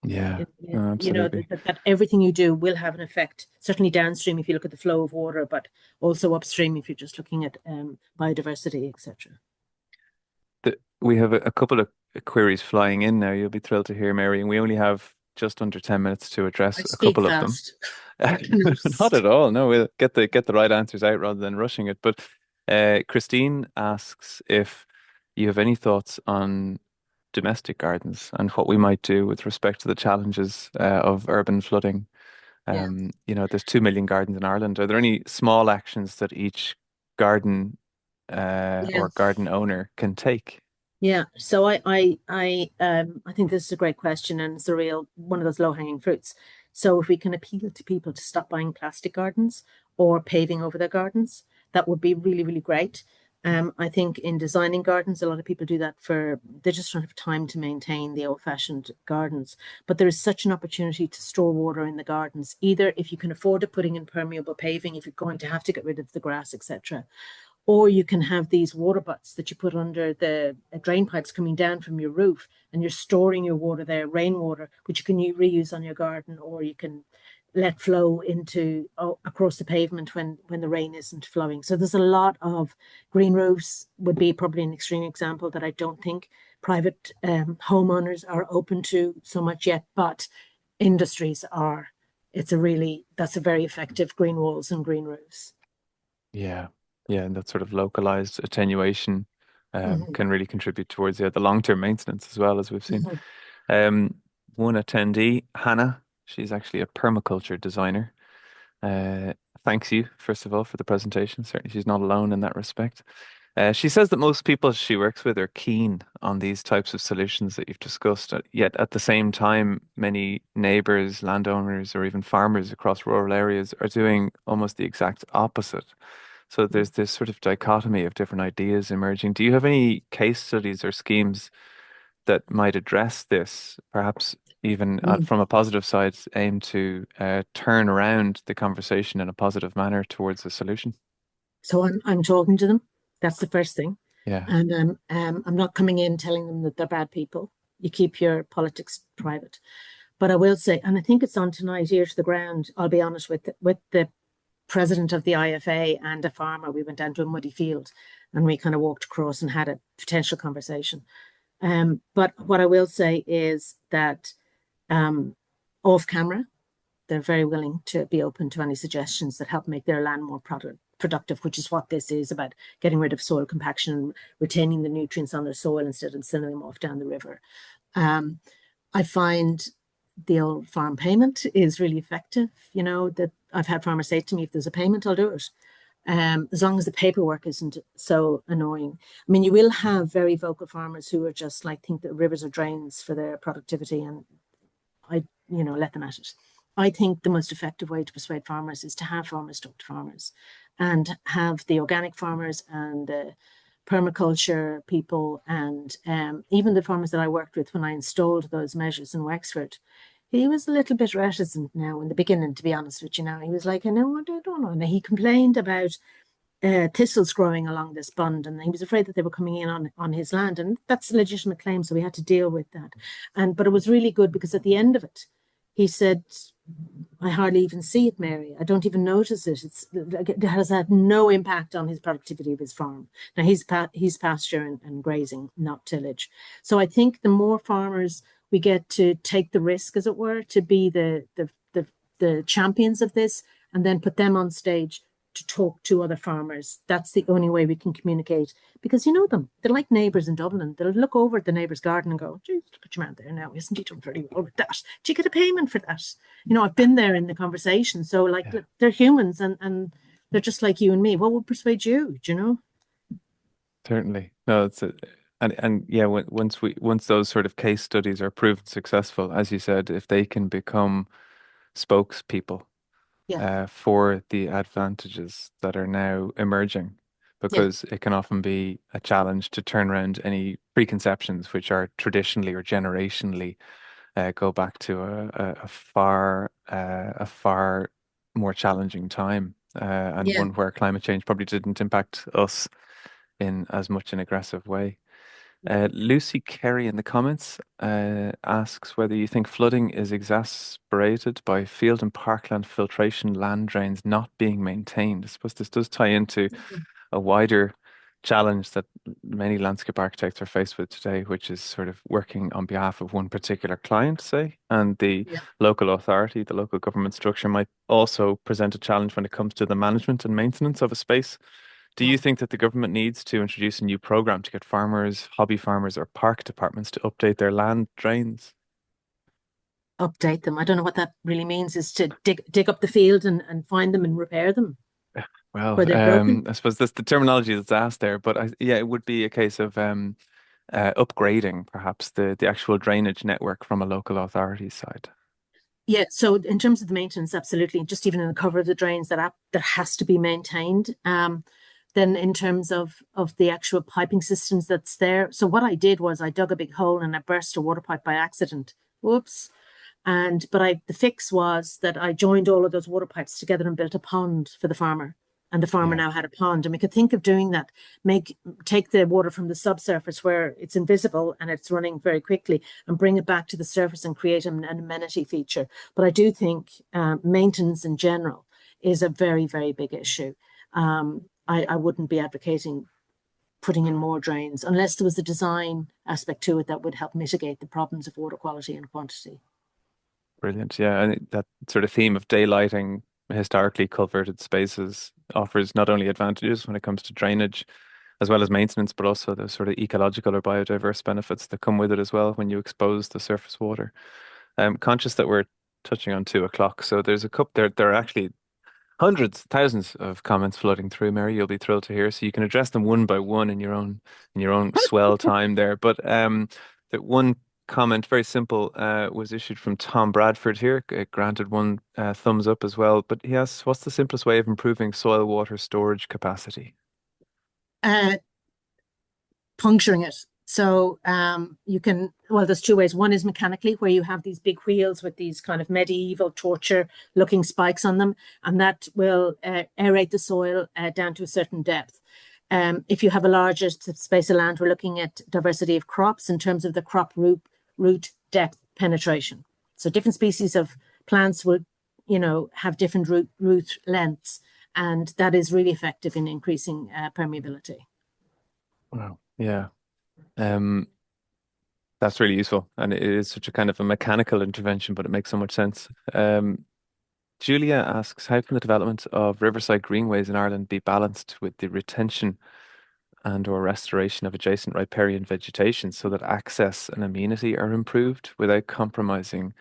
yeah, That, absolutely. that everything you do will have an effect. Certainly downstream if you look at the flow of water, but also upstream if you're just looking at biodiversity, etc. We have a couple of queries flying in now. You'll be thrilled to hear, Mary, and we only have just under 10 minutes to I address a speak couple of them. fast. Not at all. No, we'll get the right answers out rather than rushing it. But Christine asks if you have any thoughts on domestic gardens and what we might do with respect to the challenges of urban flooding. Yeah. There's 2 million gardens in Ireland. Are there any small actions that each garden Yeah. or garden owner can take? Yeah, so I think this is a great question, and it's a real one of those low-hanging fruits. So if we can appeal to people to stop buying plastic gardens or paving over their gardens, that would be really, really great. I think in designing gardens, a lot of people do that they just don't have time to maintain the old-fashioned gardens. But there is such an opportunity to store water in the gardens, either if you can afford it, putting in permeable paving, if you're going to have to get rid of the grass, etc. Or you can have these water butts that you put under the drain pipes coming down from your roof, and you're storing your water there, rainwater, which you can reuse on your garden, or you can let flow into across the pavement when the rain isn't flowing. So there's a lot of green roofs would be probably an extreme example that I don't think private homeowners are open to so much yet, but industries are. That's a very effective green walls and green roofs. Yeah. Yeah, and that sort of localized attenuation Mhm, can really contribute towards the long-term maintenance as well, as we've seen. mhm. Um, One attendee, Hannah, she's actually a permaculture designer. Uh, Thanks you, first of all, for the presentation. Certainly, she's not alone in that respect. She says that most people she works with are keen on these types of solutions that you've discussed, yet at the same time, many neighbors, landowners, or even farmers across rural areas are doing almost the exact opposite. So there's this sort of dichotomy of different ideas emerging. Do you have any case studies or schemes that might address this, perhaps even Mm. from a positive side, aim to turn around the conversation in a positive manner towards a solution? So I'm talking to them. That's the first thing. Yeah. And I'm not coming in telling them that they're bad people. You keep your politics private. But I will say, and I think it's on tonight, ear to the ground. I'll be honest with the president of the IFA and a farmer. We went down to a muddy field, and we kind of walked across and had a potential conversation. But what I will say is that off camera, they're very willing to be open to any suggestions that help make their land more productive, which is what this is about, getting rid of soil compaction and retaining the nutrients on their soil instead of sending them off down the river. I find the old farm payment is really effective. You know, that I've had farmers say to me, if there's a payment, I'll do it. As long as the paperwork isn't so annoying. I mean, you will have very vocal farmers who are just like think that rivers are drains for their productivity, and let them at it. I think the most effective way to persuade farmers is to have farmers talk to farmers, and have the organic farmers and the permaculture people, and even the farmers that I worked with when I installed those measures in Wexford. He was a little bit reticent now in the beginning, to be honest with you. Now he was like, I know, I don't know. And he complained about thistles growing along this bund, and he was afraid that they were coming in on his land, and that's a legitimate claim, so we had to deal with that. But it was really good because at the end of it, he said, I hardly even see it, Mary. I don't even notice it. It has had no impact on his productivity of his farm. Now he's pasture and grazing, not tillage. So I think the more farmers we get to take the risk, as it were, to be the champions of this, and then put them on stage to talk to other farmers. That's the only way we can communicate, because you know them. They're like neighbours in Dublin. They'll look over at the neighbour's garden and go, geez, look at your man there now. Isn't he done very well with that? Do you get a payment for that? You know, I've been there in the conversation. So like they're humans, and they're just like you and me. What would persuade you? Do you know? Certainly. No, and yeah, once those sort of case studies are proven successful, as you said, if they can become spokespeople Yeah. for the advantages that are now emerging, Yeah. because it can often be a challenge to turn around any preconceptions which are traditionally or generationally go back to a far more challenging time, and Yeah. one where climate change probably didn't impact us in as much an aggressive way. Lucy Kerry in the comments asks whether you think flooding is exacerbated by field and parkland filtration land drains not being maintained. I suppose this does tie into a wider challenge that many landscape architects are faced with today, which is sort of working on behalf of one particular client, say, and the Yeah. local authority, the local government structure might also present a challenge when it comes to the management and maintenance of a space. Do you Yeah. think that the government needs to introduce a new program to get farmers, hobby farmers, or park departments to update their land drains? Update them. I don't know what that really means, is to dig up the field and find them and repair them Well, where they're broken. I suppose that's the terminology that's asked there, but yeah, it would be a case of upgrading perhaps the actual drainage network from a local authority side. Yeah, so in terms of the maintenance, absolutely. Just even in the cover of the drains, that has to be maintained. Then in terms of the actual piping systems that's there. So what I did was I dug a big hole and I burst a water pipe by accident. Whoops. But the fix was that I joined all of those water pipes together and built a pond for the farmer. And the farmer Yeah. now had a pond. And we could think of doing that, take the water from the subsurface where it's invisible and it's running very quickly, and bring it back to the surface and create an amenity feature. But I do think maintenance in general is a very, very big issue. I wouldn't be advocating putting in more drains unless there was a design aspect to it that would help mitigate the problems of water quality and quantity. Brilliant. Yeah, and that sort of theme of daylighting historically culverted spaces offers not only advantages when it comes to drainage as well as maintenance, but also the sort of ecological or biodiverse benefits that come with it as well when you expose the surface water. I'm conscious that we're touching on 2 o'clock, so there's a couple there are actually hundreds, thousands of comments flooding through, Mary. You'll be thrilled to hear. So you can address them one by one in your own swell time there. But the one comment, very simple, was issued from Tom Bradford here. Granted one thumbs up as well. But he asks, what's the simplest way of improving soil water storage capacity? Uh, Puncturing it. So you can, well, there's two ways. One is mechanically, where you have these big wheels with these kind of medieval torture looking spikes on them, and that will aerate the soil down to a certain depth. If you have a larger space of land, we're looking at diversity of crops in terms of the crop root depth penetration. So different species of plants will, have different root lengths, and that is really effective in increasing permeability. Wow. Yeah. Um, that's really useful. And it is such a kind of a mechanical intervention, but it makes so much sense. Julia asks, how can the development of riverside greenways in Ireland be balanced with the retention and or restoration of adjacent riparian vegetation so that access and amenity are improved without compromising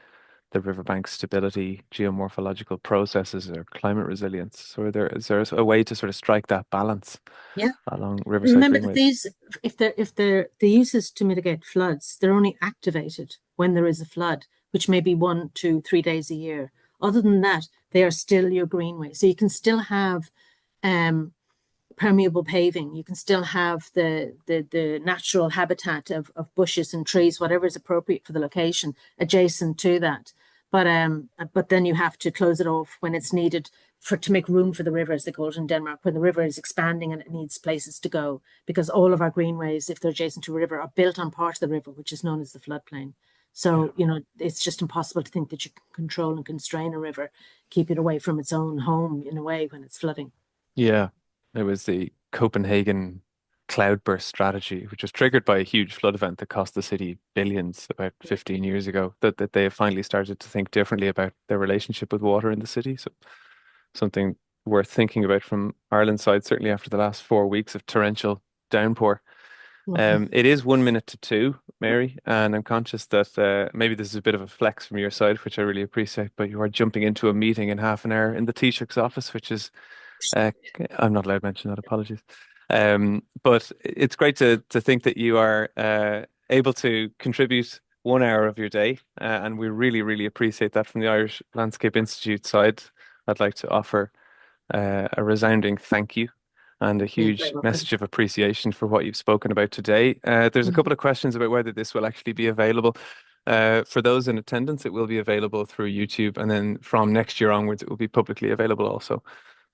the riverbank stability, geomorphological processes, or climate resilience? So is there a way to sort of strike that balance Yeah. along riverside Remember that greenways? these, if they're the uses to mitigate floods, they're only activated when there is a flood, which may be 1 to 3 days a year. Other than that, they are still your greenway. So you can still have um, permeable paving. You can still have the natural habitat of bushes and trees, whatever is appropriate for the location, adjacent to that. But then you have to close it off when it's needed to make room for the river, as they call it in Denmark, when the river is expanding and it needs places to go. Because all of our greenways, if they're adjacent to a river, are built on part of the river, which is known as the floodplain. Yeah. So, it's just impossible to think that you can control and constrain a river, keep it away from its own home in a way when it's flooding. Yeah. It was the Copenhagen cloudburst strategy, which was triggered by a huge flood event that cost the city billions about 15 years ago, that they have finally started to think differently about their relationship with water in the city. So something worth thinking about from Ireland's side, certainly after the last 4 weeks of torrential downpour. Okay. It is 1 minute to two, Mary, and I'm conscious that maybe this is a bit of a flex from your side, which I really appreciate, but you are jumping into a meeting in half an hour in the Taoiseach's office, which is uh, I'm not allowed to mention that. Apologies. But it's great to think that you are able to contribute 1 hour of your day, and we really, really appreciate that from the Irish Landscape Institute side. I'd like to offer a resounding thank you and a You're very huge welcome. message of appreciation for what you've spoken about today. There's a Mm. couple of questions about whether this will actually be available. For those in attendance, it will be available through YouTube, and then from next year onwards, it will be publicly available also.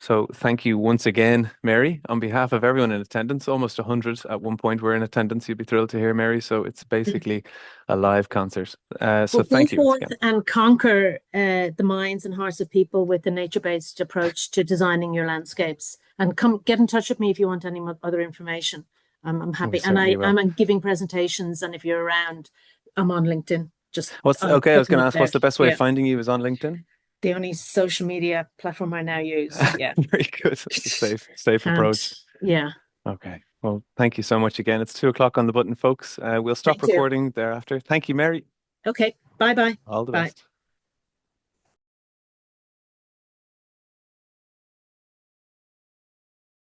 So thank you once again, Mary, on behalf of everyone in attendance. Almost 100 at one point were in attendance. You'd be thrilled to hear, Mary. So it's basically a live concert. So Well, go thank you once forth again. and conquer the minds and hearts of people with a nature-based approach to designing your landscapes. And come get in touch with me if you want any other information. I'm We happy, and certainly will. I'm giving presentations. And if you're around, I'm on LinkedIn. Just What's I'll okay? I put was them going to up ask, there. what's the best way of Yeah, finding you is on LinkedIn? the only social media platform I now use. Yeah, Very good. That's a safe approach. can't. Yeah, Okay. Well, thank you so much again. It's 2 o'clock on the button, folks. We'll stop thank you. recording thereafter. Thank you, Mary. Okay, bye bye. All the Bye. best.